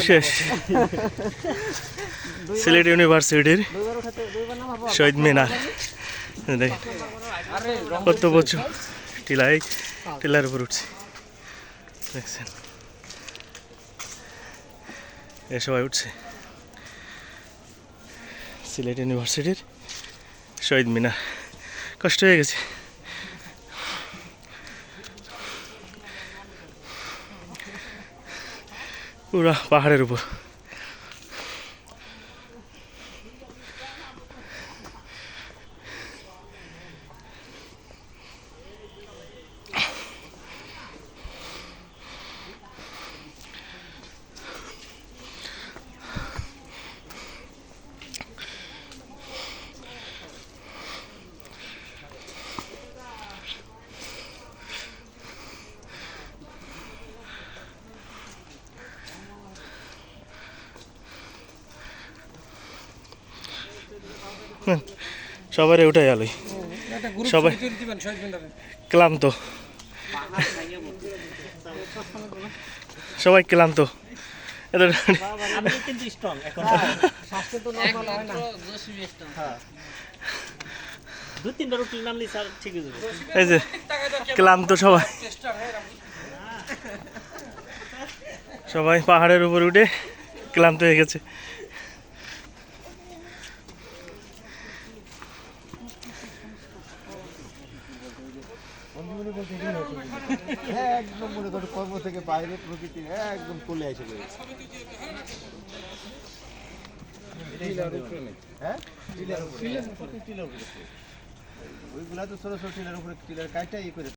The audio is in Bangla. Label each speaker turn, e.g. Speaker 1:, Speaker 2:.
Speaker 1: শেষ সিলেট ইউনিভার্সিটির শহীদ মিনার কত বছর টিলার উপর উঠছে দেখছেন এ সবাই উঠছে সিলেট ইউনিভার্সিটির শহীদ মিনার কষ্ট হয়ে গেছে পুরা পাহাড়ের উপর সবাই উঠাই আলোই সবাই ক্লান্ত সবাই ক্লান্ত এই যে ক্লান্ত সবাই সবাই পাহাড়ের উপর উঠে ক্লান্ত হয়ে গেছে
Speaker 2: একদম মনে করো কর্ম থেকে বাইরে প্রকৃতি একদম চলে আসে ওইগুলা তো ছোট ছোট টিলার উপরে টিলার কাজটা করে